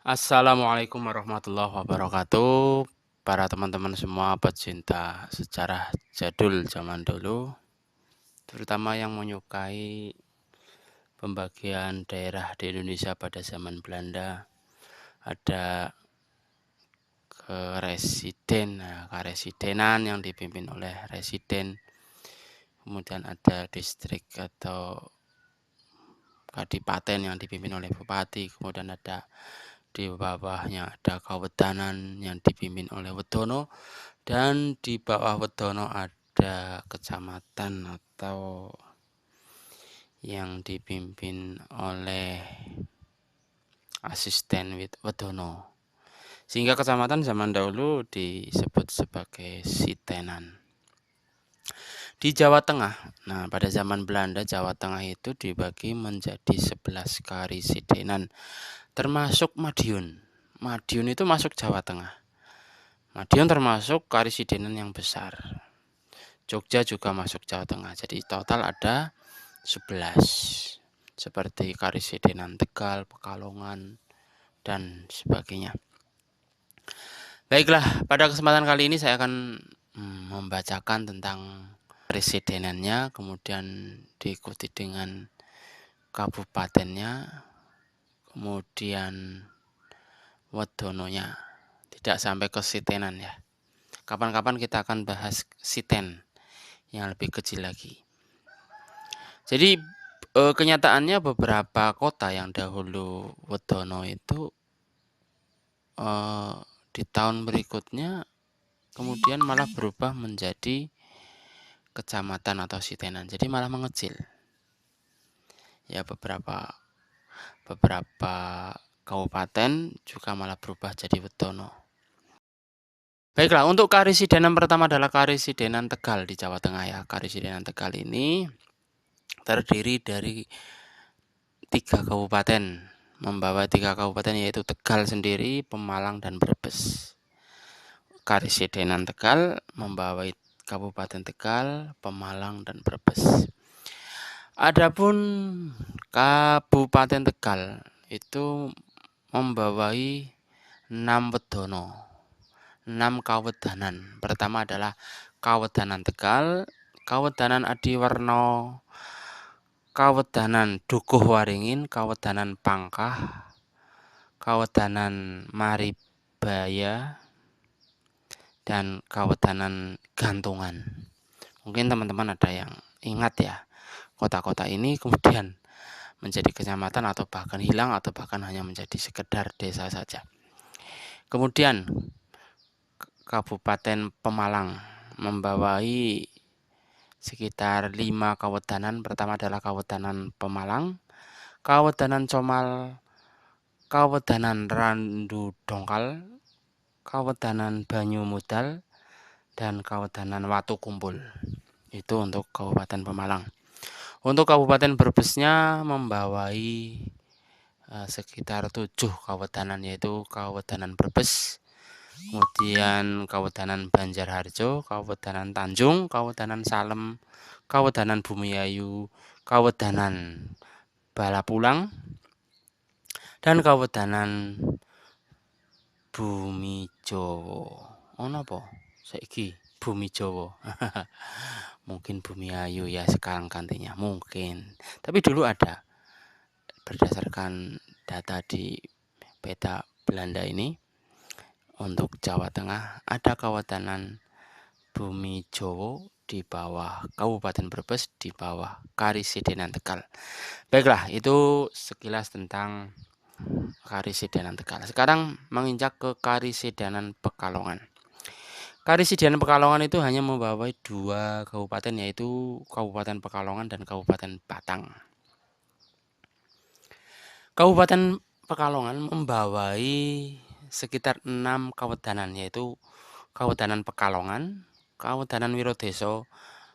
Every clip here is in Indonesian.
Assalamualaikum warahmatullahi wabarakatuh. Para teman-teman semua pecinta sejarah jadul zaman dulu, terutama yang menyukai pembagian daerah di Indonesia pada zaman Belanda, ada keresidenan yang dipimpin oleh residen, kemudian ada distrik atau kadipaten yang dipimpin oleh bupati, kemudian ada di bawahnya ada kawetanan yang dipimpin oleh wedono, dan di bawah wedono ada kecamatan atau yang dipimpin oleh asisten wedono. Sehingga kecamatan zaman dahulu disebut sebagai sitenan. Di Jawa Tengah, nah pada zaman Belanda Jawa Tengah itu dibagi menjadi 11 karisidenan, termasuk Madiun. Madiun itu masuk Jawa Tengah. Madiun termasuk karisidenan yang besar. Jogja juga masuk Jawa Tengah. Jadi total ada 11. Seperti karisidenan Tegal, Pekalongan, dan sebagainya. Baiklah, pada kesempatan kali ini saya akan membacakan tentang presidenannya, kemudian diikuti dengan kabupatennya, kemudian wedononya. Tidak sampai ke sitenan ya. Kapan-kapan kita akan bahas siten yang lebih kecil lagi. Jadi kenyataannya beberapa kota yang dahulu wedono itu di tahun berikutnya kemudian malah berubah menjadi kecamatan atau sitenan. Jadi malah mengecil. Ya beberapa kabupaten juga malah berubah jadi wedono. Baiklah, untuk karisidenan pertama adalah karisidenan Tegal di Jawa Tengah ya. Karisidenan Tegal ini terdiri dari 3 kabupaten, membawa 3 kabupaten yaitu Tegal sendiri, Pemalang, dan Brebes. Karisidenan Tegal membawa Kabupaten Tegal, Pemalang, dan Brebes. Adapun Kabupaten Tegal itu membawai 6 wedono, 6 kawedanan. Pertama adalah Kawedanan Tegal, Kawedanan Adiwarno, Kawedanan Dukuh Waringin, Kawedanan Pangkah, Kawedanan Maribaya, dan Kawedanan Gantungan. Mungkin teman-teman ada yang ingat ya, kota-kota ini kemudian menjadi kecamatan atau bahkan hilang atau bahkan hanya menjadi sekedar desa saja. Kemudian Kabupaten Pemalang membawai sekitar 5 kawedanan. Pertama adalah Kawedanan Pemalang, Kawedanan Comal, Kawedanan Randu Dongkal, Kawedanan Banyu Mudal, dan Kawedanan Watu Kumpul. Itu untuk Kabupaten Pemalang. Untuk Kabupaten Brebesnya membawai sekitar 7 kawedanan, yaitu Kawedanan Brebes, kemudian Kawedanan Banjarharjo, Kawedanan Tanjung, Kawedanan Salem, Kawedanan Bumiayu, Kawedanan Balapulang, dan Kawedanan Bumijowo. Ono apa? Saiki Bumijowo. Mungkin Bumiayu ya sekarang gantinya, mungkin. Tapi dulu ada. Berdasarkan data di peta Belanda ini, untuk Jawa Tengah ada Kawedanan Bumijowo di bawah Kabupaten Brebes, di bawah Karisidenan Tegal. Baiklah, itu sekilas tentang Karisidenan Tegal. Sekarang menginjak ke Karisidenan Pekalongan. Karisidenan Pekalongan itu hanya membawai 2 kabupaten, yaitu Kabupaten Pekalongan dan Kabupaten Batang. Kabupaten Pekalongan membawai sekitar 6 kawedanan, yaitu Kawedanan Pekalongan, Kawedanan Wirodeso,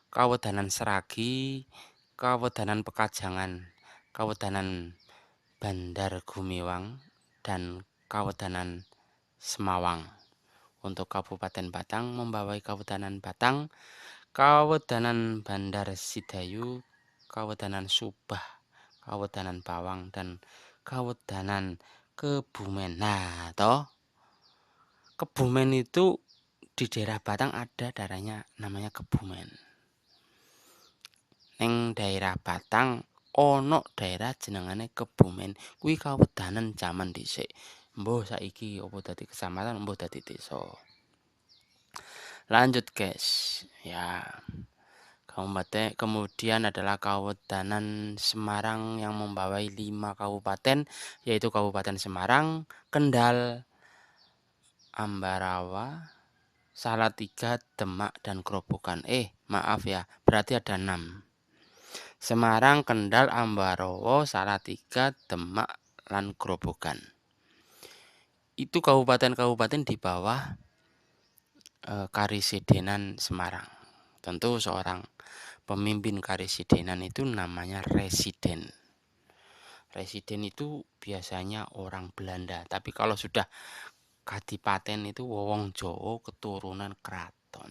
Kawedanan Seragi, Kawedanan Pekajangan, Kawedanan Bandar Gumiwang, dan Kawedanan Semawang. Untuk Kabupaten Batang membawai Kawedanan Batang, Kawedanan Bandar Sidayu, Kawedanan Subah, Kawedanan Bawang, dan Kawedanan Kebumen. Nah, toh Kebumen itu di daerah Batang ada daerahnya namanya Kebumen. Ning daerah Batang ana daerah jenengane Kebumen. Kuwi kawedanan jaman dhisik. Mbuh saiki apa dadi kecamatan, mbuh dadi desa. Lanjut, guys. Ya, kemudian adalah Kawedanan Semarang yang membawai 5 kabupaten, yaitu Kabupaten Semarang, Kendal, Ambarawa, Salatiga, Demak, dan Grobogan. Maaf ya, berarti ada 6. Semarang, Kendal, Ambarawa, Salatiga, Demak, lan Grobogan. Itu kabupaten-kabupaten di bawah Karisidenan Semarang. Tentu seorang pemimpin karisidenan itu namanya residen. Residen itu biasanya orang Belanda, tapi kalau sudah kadipaten itu wong Jawa keturunan keraton.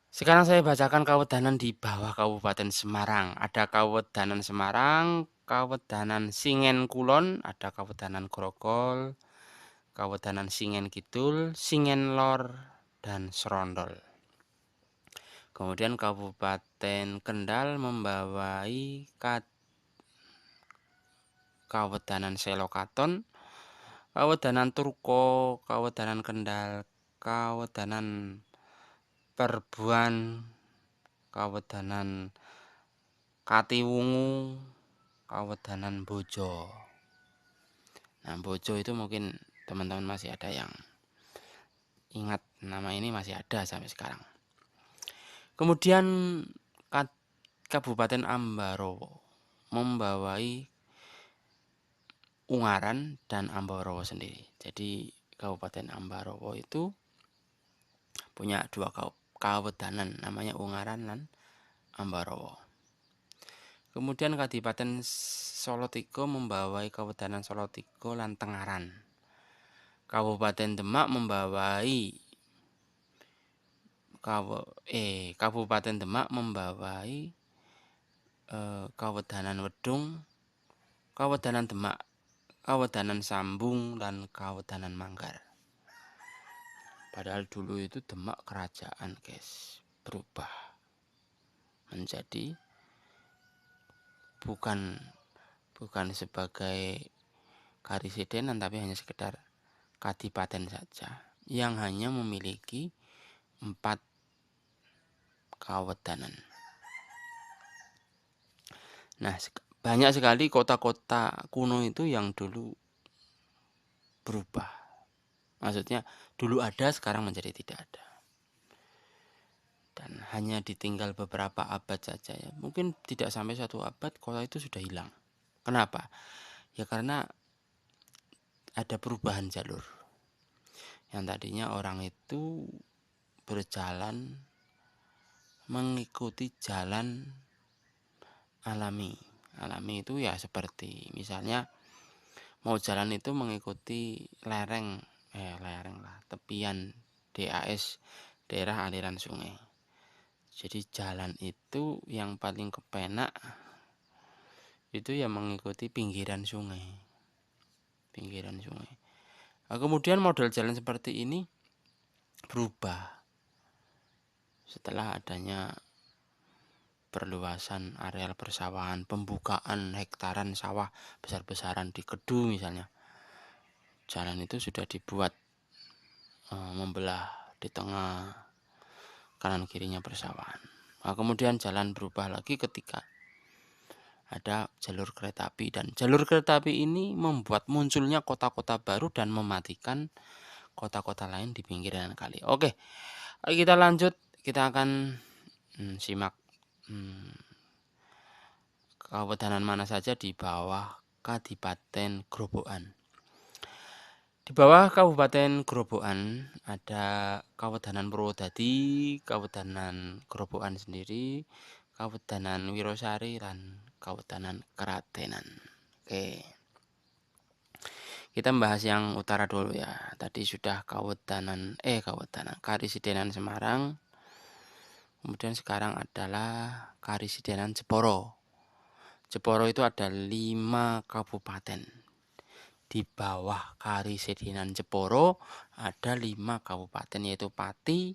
Sekarang saya bacakan kawedanan di bawah Kabupaten Semarang. Ada Kawedanan Semarang, Kawedanan Singen Kulon, ada Kawedanan Grogol, Kawedanan Singen Kidul, Singen Lor, dan Srondol. Kemudian Kabupaten Kendal membawai Kawedanan Selokaton, Kawedanan Turko, Kawedanan Kendal, Kawedanan Perbuan, Kawedanan Katiwungu, Kawedanan Bojo. Nah, Bojo itu mungkin teman-teman masih ada yang ingat nama ini, masih ada sampai sekarang. Kemudian Kabupaten Ambarawa membawai Ungaran dan Ambarawa sendiri. Jadi Kabupaten Ambarawa itu punya 2 kawedanan, namanya Ungaran dan Ambarawa. Kemudian Kadipaten Solotigo membawai Kawedanan Solotigo lan Tengaran. Kabupaten Demak membawai Kabupaten Demak membawai Kawedanan Wedung, Kawedanan Demak, Kawedanan Sambung, dan Kawedanan Manggar. Padahal dulu itu Demak kerajaan, guys, berubah menjadi bukan sebagai karisidenan, tapi hanya sekedar kadipaten saja yang hanya memiliki 4 kawedanan. Nah, banyak sekali kota-kota kuno itu yang dulu berubah. Maksudnya dulu ada, sekarang menjadi tidak ada. Dan hanya ditinggal beberapa abad saja ya. Mungkin tidak sampai 1 abad kota itu sudah hilang. Kenapa? Ya karena ada perubahan jalur. Yang tadinya orang itu berjalan mengikuti jalan alami. Alami itu ya seperti misalnya mau jalan itu mengikuti lereng lah, tepian DAS, daerah aliran sungai. Jadi jalan itu yang paling kepenak itu ya mengikuti pinggiran sungai. Nah, kemudian model jalan seperti ini berubah setelah adanya perluasan areal persawahan, pembukaan hektaran sawah besar-besaran di Kedu misalnya. Jalan itu sudah dibuat membelah di tengah kanan kirinya persawahan. Nah, kemudian jalan berubah lagi ketika ada jalur kereta api, dan jalur kereta api ini membuat munculnya kota-kota baru dan mematikan kota-kota lain di pinggiran kali. Oke, kita lanjut. Kita akan simak kawedanan mana saja di bawah Kadipaten Grobogan. Di bawah Kabupaten Grobogan ada Kawedanan Purwodadi, Kawedanan Grobogan sendiri, Kawedanan Wirosari, dan Kawedanan Keratenan. Oke. Kita membahas yang utara dulu ya. Tadi sudah Kawedanan Karisidenan Semarang. Kemudian sekarang adalah Karisidenan Jepara. Jepara itu ada 5 kabupaten. Di bawah Karisidenan Jepara ada 5 kabupaten, yaitu Pati,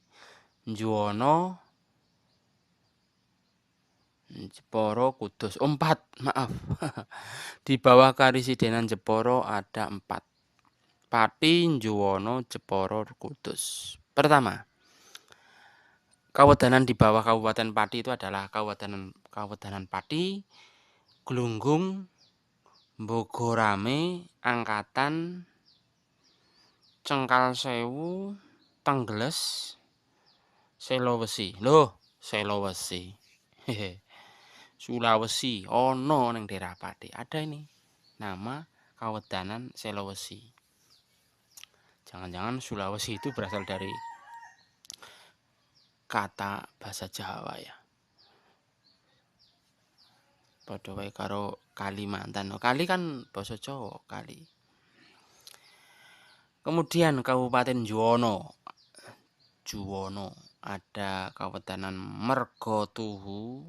Juwana, Jepara, Kudus. 4, maaf. Di bawah Karisidenan Jepara ada 4. Pati, Juwana, Jepara, Kudus. Pertama, kawadanan di bawah Kabupaten Pati itu adalah Kawadanan Pati, Glunggung, Bogorame, Angkatan, Cengkalsewu, Tenggeles, Selawesi. Loh, Selawesi. Sulawesi ono ning daerah Pati. Ada ini nama Kawadanan Selawesi. Jangan-jangan Sulawesi itu berasal dari kata bahasa Jawa ya. Padha wae karo Kalimantan. Kali kan basa Jawa, kali. Kemudian Kabupaten Juwana ada Kawadanan Mergotuhu.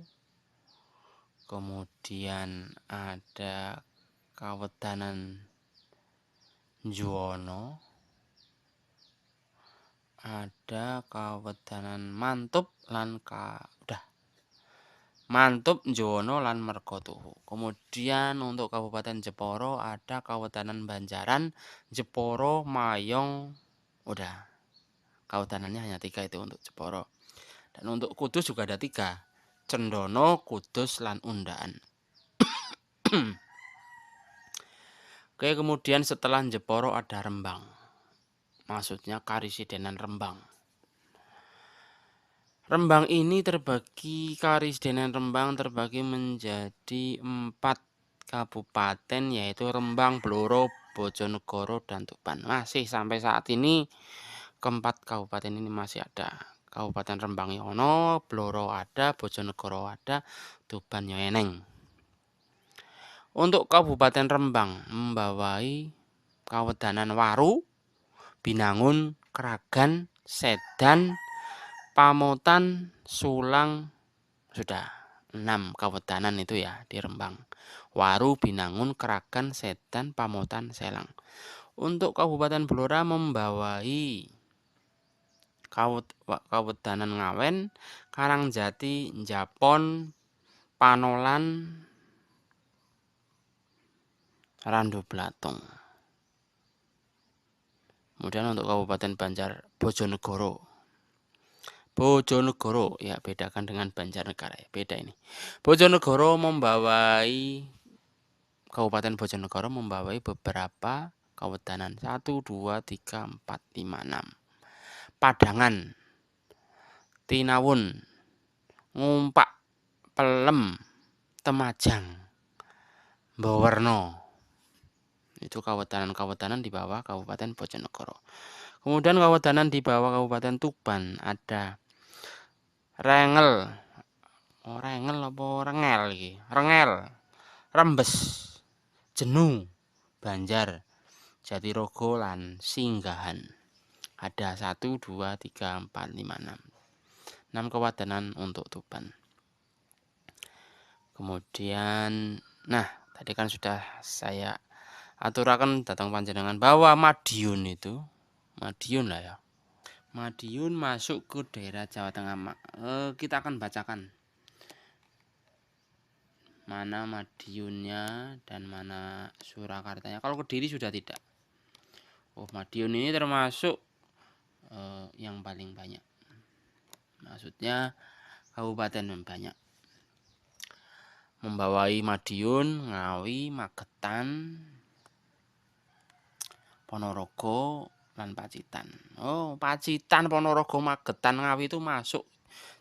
Kemudian ada Kawadanan Juwana, ada Kawadanan Mantup lan Mantup, Juwana lan Mergotuhu. Kemudian untuk Kabupaten Jepara ada Kawadanan Banjaran, Jepara, Mayong. Udah. Kawadanannya hanya 3 itu untuk Jepara. Dan untuk Kudus juga ada 3. Cendono, Kudus lan Undaan. Oke, kemudian setelah Jepara ada Rembang. Maksudnya Karisidenan Rembang. Karisidenan Rembang terbagi menjadi 4 kabupaten, yaitu Rembang, Blora, Bojonegoro, dan Tuban. Masih sampai saat ini keempat kabupaten ini masih ada. Kabupaten Rembang ya ono, Blora ada, Bojonegoro ada, Tuban ya eneng. Untuk Kabupaten Rembang membawai Kawadanan Waru, Binangun, Kragan, Sedan, Pamotan, Sulang. Sudah 6 kawadanan itu ya di Rembang. Waru, Binangun, Kragan, Sedan, Pamotan, Selang. Untuk Kabupaten Blora membawai Kawadanan Ngawen, Karangjati, Njapon, Panolan, Randu Blatung. Kemudian untuk Kabupaten Bojonegoro, ya bedakan dengan Banjarnegara ya, beda ini. Bojonegoro membawai Kabupaten Bojonegoro membawai beberapa kawadanan 1, 2, 3, 4, 5, 6. Padangan, Tinawun, Ngumpak, Pelem, Temajang, Bawerno. Itu kawadanan-kawadanan di bawah Kabupaten Bojonegoro. Kemudian kawadanan di bawah Kabupaten Tuban ada Rengel, Rembes, Jenu, Banjar, Jatirogo lan Singgahan. Ada 1, 2, 3, 4, 5, 6. 6 kawadanan untuk Tuban. Kemudian, tadi kan sudah saya aturakan datang panjenengan bahwa Madiun lah ya. Madiun masuk ke daerah Jawa Tengah. Kita akan bacakan mana Madiunnya dan mana Surakartanya. Kalau Kediri sudah tidak. Madiun ini termasuk yang paling banyak. Maksudnya kabupaten yang banyak. Membawai Madiun, Ngawi, Magetan, Ponorogo, dan Pacitan. Pacitan, Ponorogo, Magetan, Ngawi itu masuk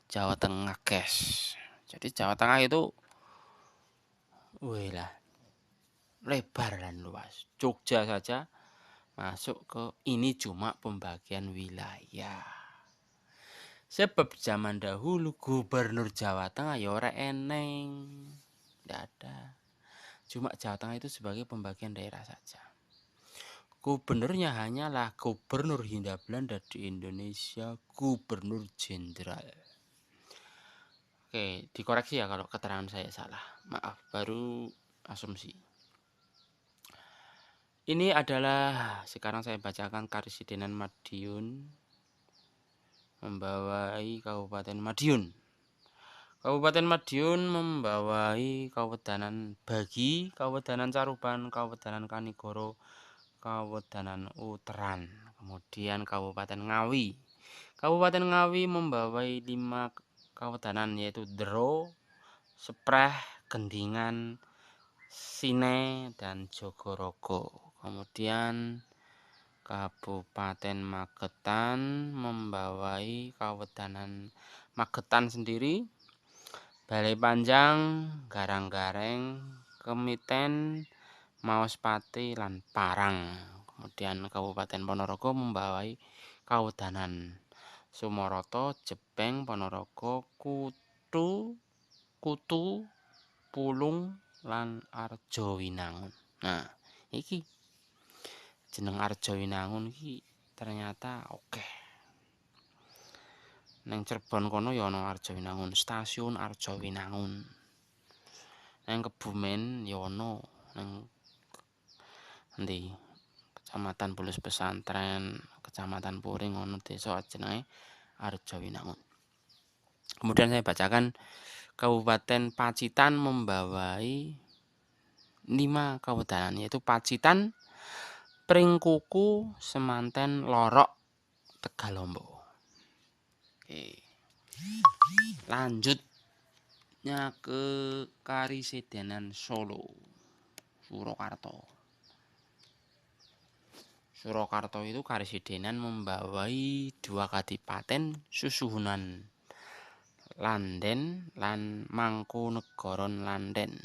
Jawa Tengah, guys. Jadi Jawa Tengah itu lebar dan luas. Jogja saja masuk ke ini cuma pembagian wilayah. Sebab zaman dahulu gubernur Jawa Tengah ya ora eneng. Tidak ada. Cuma Jawa Tengah itu sebagai pembagian daerah saja. Gubernurnya hanyalah Gubernur Hindia Belanda di Indonesia, Gubernur Jenderal. Oke, dikoreksi ya kalau keterangan saya salah. Maaf, baru asumsi. Ini adalah sekarang saya bacakan Karesidenan Madiun membawai Kabupaten Madiun. Kabupaten Madiun membawai Kawedanan Bagi, Kawedanan Caruban, Kawedanan Kanigoro, Kawedanan Uteran, kemudian Kabupaten Ngawi. Kabupaten Ngawi membawai 5 kawedanan yaitu Dero, Sepreh, Gendingan, Sine, dan Jogorogo. Kemudian Kabupaten Magetan membawai Kawedanan Magetan sendiri, Balai Panjang, Garang-Gareng, Kemiten, Maospati, lan Parang. Kemudian Kabupaten Ponorogo membawai Kawedanan Sumoroto, Jebeng, Ponorogo, Kutu, Pulung, lan Arjowinangun. Nah, iki jeneng Arjowinangun iki ternyata oke. Neng Cirebon kono ya ana Arjowinangun, stasiun Arjowinangun. Neng Kebumen ya ana neng endi Kecamatan Bulus Pesantren, Kecamatan Puring ana desa jenenge Arjowinangun. Kemudian saya bacakan Kabupaten Pacitan membawai 5 kawedanan yaitu Pacitan, Pringkuku, Semanten, Lorok, Tegalombo. Oke. Lanjutnya ke Karesidenan Solo, Surakarta. Surakarta itu karesidenan membawai 2 kadipaten Susuhunan Landen lan Mangkunegaran Landen.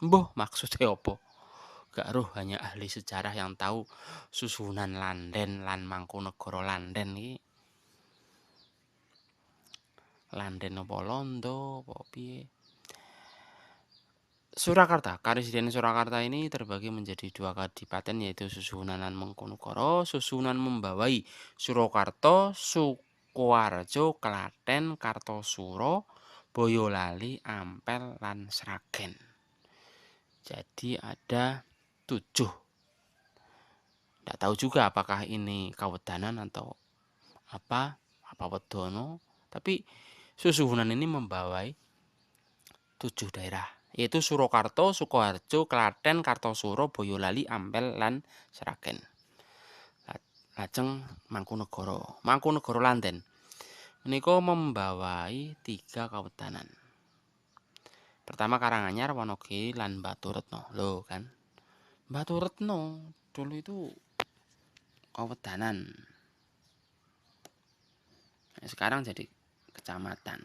Mbuh maksudnya apa? Gak roh, hanya ahli sejarah yang tahu Susuhunan Landen lan Mangkunegara Landen iki. Landen apa Londo apa piye? Surakarta, Karesidenan Surakarta ini terbagi menjadi 2 kadipaten yaitu Susuhunan dan Mangkunegara. Susuhunan membawai Surakarta, Sukoharjo, Klaten, Kartosuro, Boyolali, Ampel, lan Sragen. Jadi ada 7. Tidak tahu juga apakah ini kawedanan atau apa wedono, tapi Susuhunan ini membawai 7 daerah, yaitu Surakarta, Sukoharjo, Klaten, Kartosuro, Boyolali, Ampel, lan Sragen. Lajeng Mangkunegara Landen menika membawai 3 kawedanan. Pertama Karanganyar, Wonogiri, lan Baturetno. Loh kan, Baturetno dulu itu kawedanan. Nah, sekarang jadi kecamatan.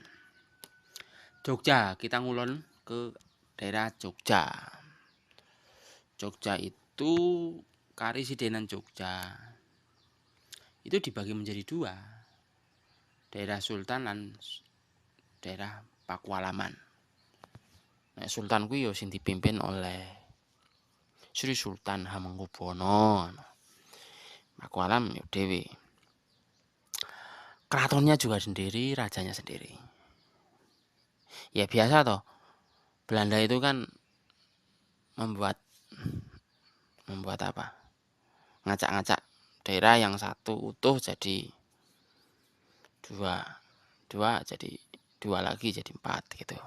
Jogja, kita ngulon ke daerah Jogja. Jogja itu Karesidenan Jogja itu dibagi menjadi 2, daerah Sultan dan daerah Pakualaman. Nah, Sultan kuwi ya sing dipimpin oleh Sri Sultan Hamengkubuwana. Pakualam ya dhewe. Keratonnya juga sendiri, rajanya sendiri. Ya biasa toh. Belanda itu kan membuat apa? Ngacak-ngacak daerah yang satu utuh jadi 2 jadi 2 lagi jadi 4 gitu.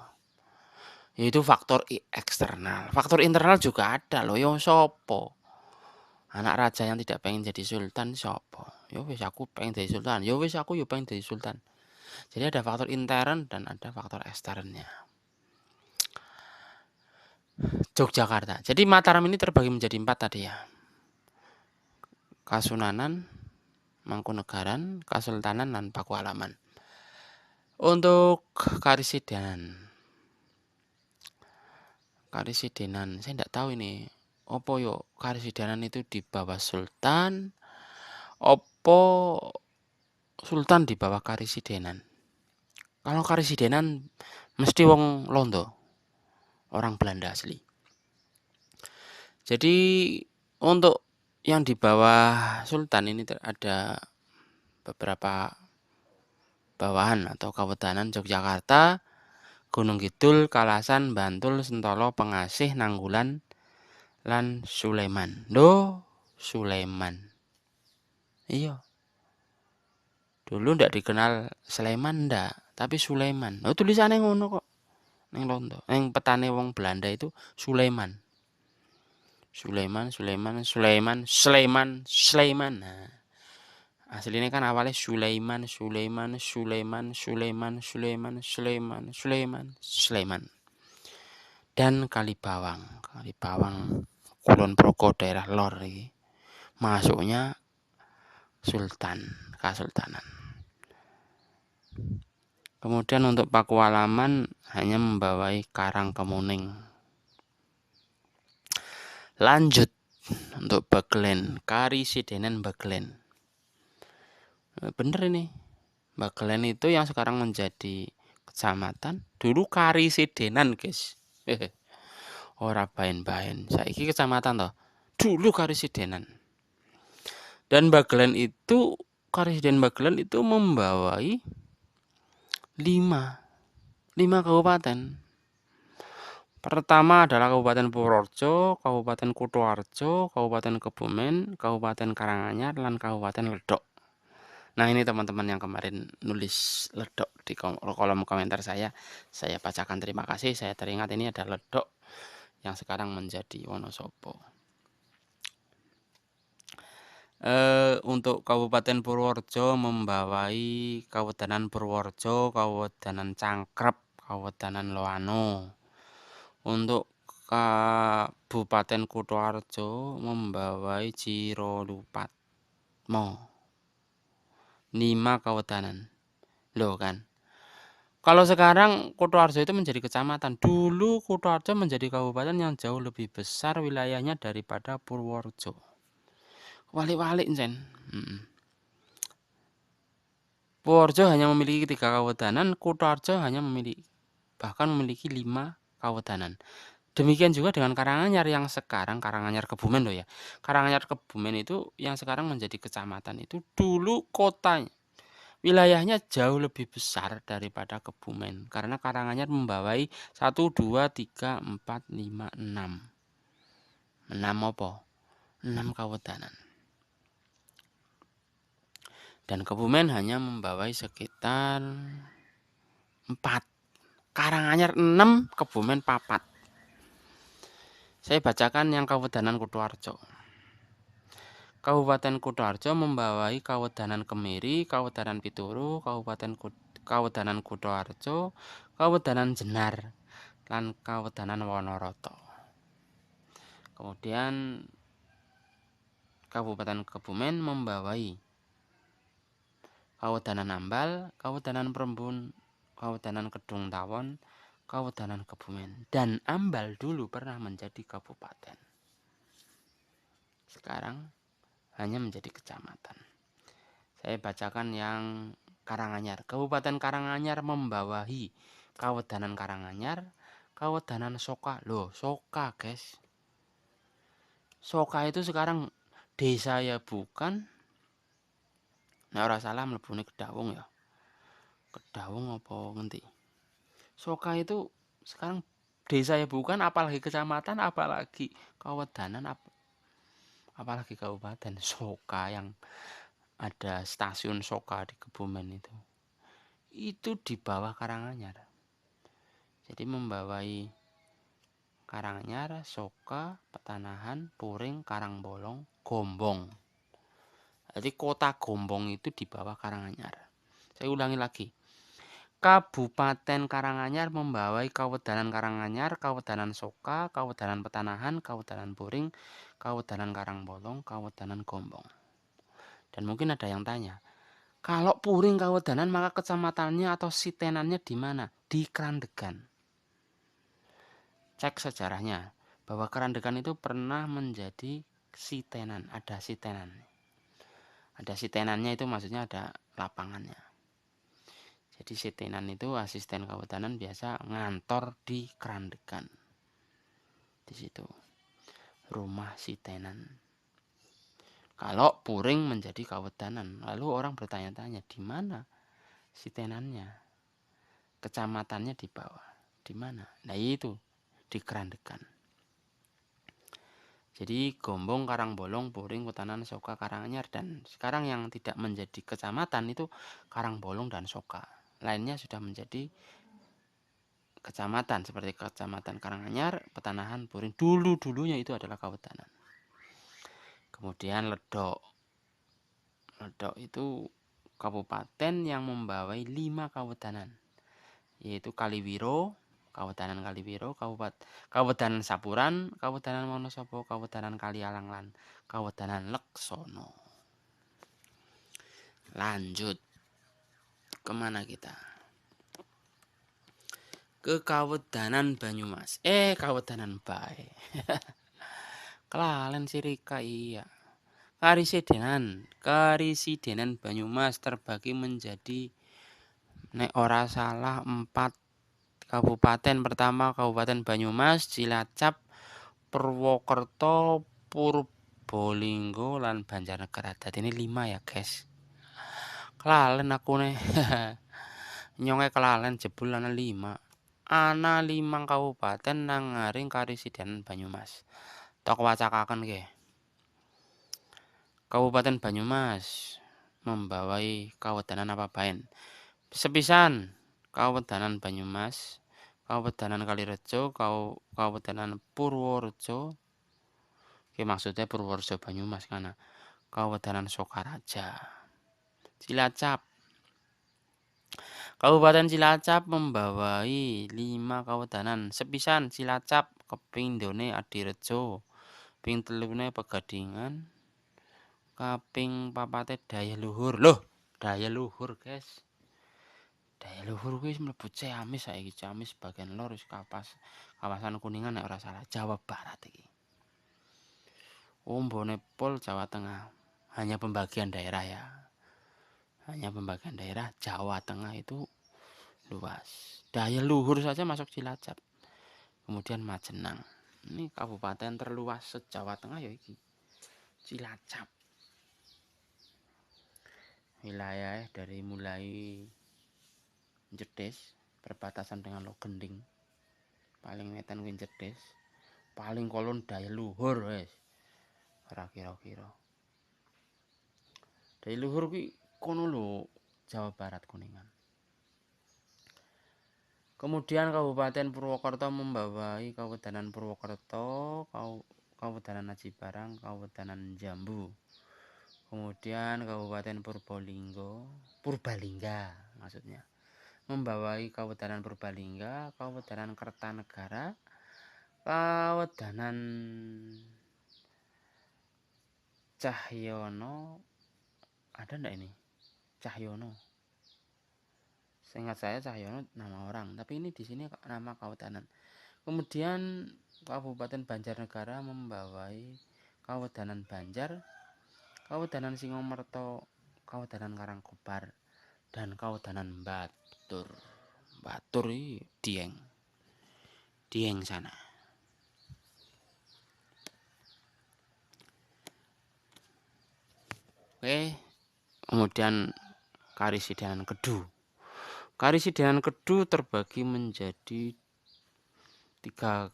Itu faktor eksternal. Faktor internal juga ada loh. Yo sopo? Anak raja yang tidak pengen jadi sultan sopo? Yo wis aku pengen jadi sultan. Yo wis aku yo pengen jadi sultan. Jadi ada faktor intern dan ada faktor eksternnya. Yogyakarta. Jadi Mataram ini terbagi menjadi 4 tadi ya. Kasunanan, Mangkunegaran, Kasultanan, dan Pakualaman. Untuk Karesidenan, saya tidak tahu ini. Opo yo Karesidenan itu di bawah Sultan, opo Sultan di bawah Karesidenan. Kalau Karesidenan mesti wong Londo, orang Belanda asli. Jadi untuk yang di bawah Sultan ini ada beberapa bawahan atau kawedanan Yogyakarta, Gunung Kidul, Kalasan, Bantul, Sentolo, Pengasih, Nanggulan, lan Sulaiman. Loh, Sulaiman. Iya. Dulu ndak dikenal Sleman ndak, tapi Sulaiman. Oh, tulisannya ngono kok. Ning londo. Ning petane wong Belanda itu Sulaiman. Sulaiman, Sulaiman, Sulaiman, Sleman, Sleman. Nah, aslinya kan awalnya Sulaiman, Sulaiman, Sulaiman, Sulaiman, Sulaiman, Sulaiman, Sulaiman, Sulaiman. Dan Kalibawang. Kalibawang Kulon Progo daerah lor iki. Masuknya Sultan, Kasultanan. Kemudian untuk Pakualaman hanya membawai Karang Kemuning. Lanjut untuk Bagelen, Karisidenen Bagelen. Bener ini. Bagelen itu yang sekarang menjadi kecamatan, dulu Karisidenan, guys. Ora bain-bain. Saiki kecamatan toh. Dulu Karisidenan. Dan Bagelen itu Karisiden Bagelen itu membawai 5 kabupaten. Pertama adalah Kabupaten Purworejo, Kabupaten Kutoarjo, Kabupaten Kebumen, Kabupaten Karanganyar, dan Kabupaten Ledok. Nah, ini teman-teman yang kemarin nulis Ledok di kolom komentar saya bacakan terima kasih. Saya teringat ini ada Ledok yang sekarang menjadi Wonosobo. Untuk Kabupaten Purworejo membawai Kabupaten Purworejo, Kabupaten Cangkrep, Kabupaten Loano. Untuk Kabupaten Kutoarjo membawai Jirolupatmo. 5 kabupaten. Loh kan. Kalau sekarang Kutoarjo itu menjadi kecamatan. Dulu Kutoarjo menjadi kabupaten yang jauh lebih besar wilayahnya daripada Purworejo. Walik-walik Ncen. Purworejo hanya memiliki 3 kabupaten, Kutoarjo hanya memiliki 5 kabupaten. Demikian juga dengan Karanganyar yang sekarang Karanganyar Kebumen loh ya. Karanganyar Kebumen itu yang sekarang menjadi kecamatan itu dulu kotanya. Wilayahnya jauh lebih besar daripada Kebumen karena Karanganyar membawai 1 2 3 4 5 6. 6 apa? 6 kabupaten. Dan Kebumen hanya membawai sekitar 4. Karanganyar 6, Kebumen 4. Saya bacakan yang Kabupaten Kutoarjo. Kabupaten Kutoarjo membawai Kabupaten Kemiri, Kabupaten Pituru, Kabupaten Kutoarjo, Kabupaten Jenar, dan Kabupaten Wonoroto. Kemudian Kabupaten Kebumen membawai Kabupaten Ambal, Kabupaten Perembun, Kabupaten Kedung Tawon, Kabupaten Kebumen. Dan Ambal dulu pernah menjadi kabupaten. Sekarang hanya menjadi kecamatan. Saya bacakan yang Karanganyar. Kabupaten Karanganyar membawahi Kabupaten Karanganyar, Kabupaten Soka. Loh, Soka, guys. Soka itu sekarang desa ya bukan. Nah, ora salah mlebune Kedawung ya. Kedawung apa ngendi? Soka itu sekarang desa ya bukan, apalagi kecamatan, apalagi kabupaten, apalagi kabupaten. Soka yang ada stasiun Soka di Kebumen itu di bawah Karanganyar. Jadi membawai Karanganyar, Soka, Petanahan, Puring, Karangbolong, Gombong. Jadi kota Gombong itu di bawah Karanganyar. Saya ulangi lagi. Kabupaten Karanganyar membawai Kabupaten Karanganyar, Kabupaten Soka, Kabupaten Petanahan, Kabupaten Puring, Kabupaten Karangbolong, Kabupaten Gombong. Dan mungkin ada yang tanya, kalau Puring Kabupaten maka kecamatannya atau sitenannya di mana? Di Krandegan. Cek sejarahnya bahwa Krandegan itu pernah menjadi sitenan, ada sitenan. Ada sitenannya itu maksudnya ada lapangannya. Jadi sitenan itu asisten kehutanan biasa ngantor di Krandegan. Di situ rumah sitenan. Kalau Puring menjadi kehutanan, lalu orang bertanya-tanya di mana sitenannya? Kecamatannya di bawah. di mana? Nah itu di Kerandegan. Jadi Gombong, Karangbolong, Puring, Kutanan, Soka, Karanganyar, dan sekarang yang tidak menjadi kecamatan itu Karangbolong dan Soka. Lainnya sudah menjadi kecamatan seperti Kecamatan Karanganyar, Petanahan, Puring. Dulunya itu adalah kawetanan. Kemudian Ledok. Ledok itu kabupaten yang membawai 5 kawetanan, yaitu Kaliwiro, Kawetanan Kaliwiro, Kawetanan Sapuran, Kawetanan Wonosobo, Kawetanan Kalialang, lan Kawetanan Leksono. Lanjut, kemana kita? Ke Kawetanan Banyumas. Kawetanan Bae. Kelalen Sirika, iya. Karisidenan Banyumas terbagi menjadi, nek ora salah, 4 kabupaten. Pertama Kabupaten Banyumas, Cilacap, Purwokerto, Purbalingga, lan Banjarnegara. Dadi ini 5 ya guys. Kelalen aku nih. Nyonge kelalen, jebul ana 5. Ana 5 kabupaten nang ngaring Karisidenan Banyumas. Tok wacakaken nggih. Kabupaten Banyumas membawai kawetanan apa baen? Sepisan Kawetanan Banyumas, Kawetanan Kalirejo, Kawetanan Purworejo. Oke, maksudnya Purworejo Banyumas karena Kawetanan Sokaraja. Cilacap. Kabupaten Cilacap membawai 5 kawetanan. Sepisan Cilacap, kaping 2 Adirejo, ping 3 Pegadingan, kaping 4 Dayaluhur. Loh, Dayaluhur, guys. Dayaluhur kuwi mlebu Ciamis saiki. Ciamis bagian lor wis kawasan Kuningan nek ora salah, Jawa Barat iki. Mbone pol Jawa Tengah. Hanya pembagian daerah ya. Hanya pembagian daerah. Jawa Tengah itu luas. Dayaluhur saja masuk Cilacap. Kemudian Majenang. Ini kabupaten terluas se-Jawa Tengah ya iki. Cilacap. Wilayah dari mulai Jedes perbatasan dengan Logending. Paling wetan kuwi Jedes. Paling kolon Dayaluhur wis. Ora kira-kira. Dayaluhur kuwi kono lho, Jawa Barat Kuningan. Kemudian Kabupaten Purwokerto membawai Kawetanan Purwokerto, Kawetanan Aji Barang, Kawetanan Jambu. Kemudian Kabupaten Purbalingga maksudnya, membawai Kawetanan Purbalingga, Kawetanan Kertanegara, Kawetanan Cahyono. Ada ndak ini? Cahyono. Seingat saya Cahyono nama orang, tapi ini di sini nama kawetanan. Kemudian Kabupaten Banjarnegara membawai Kawetanan Banjar, Kawetanan Singomerto, Kawetanan Karangkobar, dan Kawetanan Batur. Batur ini Dieng sana. Oke, kemudian Karisidenan Kedu. Karisidenan Kedu terbagi menjadi 2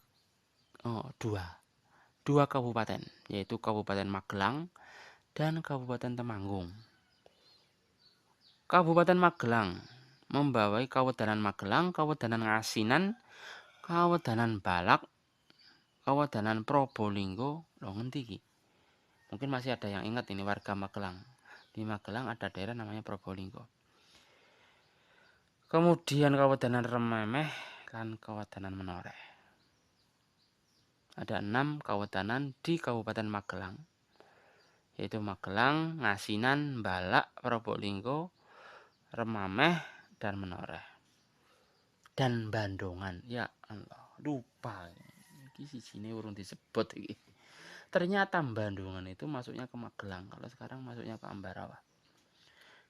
kabupaten, yaitu Kabupaten Magelang dan Kabupaten Temanggung. Kabupaten Magelang membawai Kawetanan Magelang, Kawetanan Ngasinan, Kawetanan Balak, Kawetanan Probolinggo. Loh, ngendi iki? Mungkin masih ada yang ingat ini warga Magelang. Di Magelang ada daerah namanya Probolinggo. Kemudian Kawetanan Rememeh dan Kawetanan Menoreh. Ada 6 kawetanan di Kabupaten Magelang, yaitu Magelang, Ngasinan, Balak, Probolinggo, Remameh, dan Menoreh. Dan Bandongan. Ya Allah, lupa. Iki sijine urung disebut iki. Ternyata Bandongan itu masuknya ke Magelang, kalau sekarang masuknya ke Ambarawa.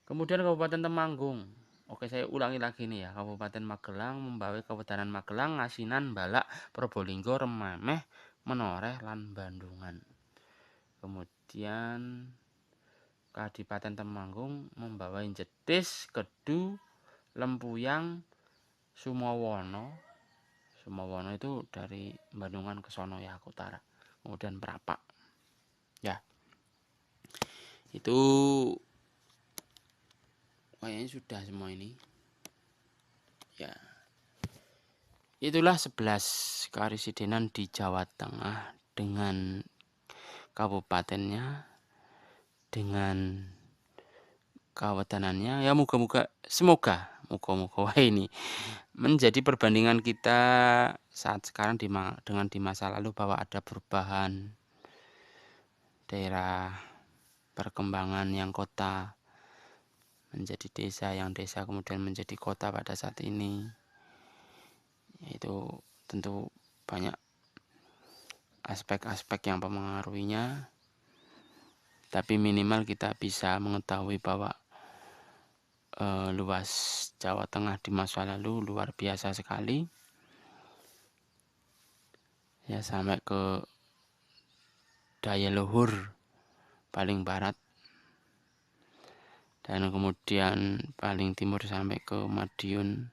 Kemudian Kabupaten Temanggung. Oke, saya ulangi lagi nih ya. Kabupaten Magelang membawai Kawetanan Magelang, Ngasinan, Balak, Probolinggo, Remameh, Menoreh, lan Bandungan. Kemudian Kadipaten Temanggung membawai Jetis, Kedu, Lempuyang, Sumawana, Sumawono itu dari Bandungan ke sono ya, ke utara. Kemudian Prapak. Ya. Itu kayaknya sudah semua ini. Ya. Itulah 11 karesidenan di Jawa Tengah dengan kabupatennya, dengan kawetanannya. Ya semoga wah ini menjadi perbandingan kita saat sekarang dengan di masa lalu, bahwa ada perubahan daerah, perkembangan yang kota menjadi desa, yang desa kemudian menjadi kota pada saat ini. Itu tentu banyak aspek-aspek yang mempengaruhinya, tapi minimal kita bisa mengetahui bahwa luas Jawa Tengah di masa lalu luar biasa sekali. Ya, sampai ke daya luhur paling barat, dan kemudian paling timur sampai ke Madiun.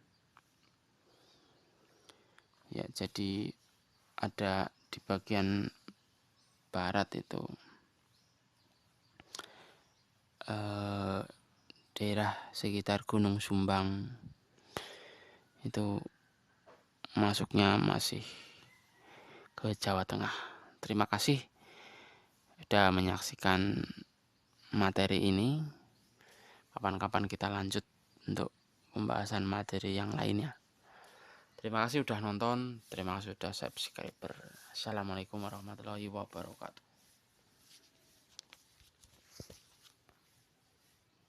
Ya, jadi ada di bagian barat itu daerah sekitar Gunung Sumbang itu masuknya masih ke Jawa Tengah. Terima kasih sudah menyaksikan materi ini. Kapan-kapan kita lanjut untuk pembahasan materi yang lainnya. Terima kasih sudah nonton, terima kasih sudah subscriber. Assalamualaikum warahmatullahi wabarakatuh.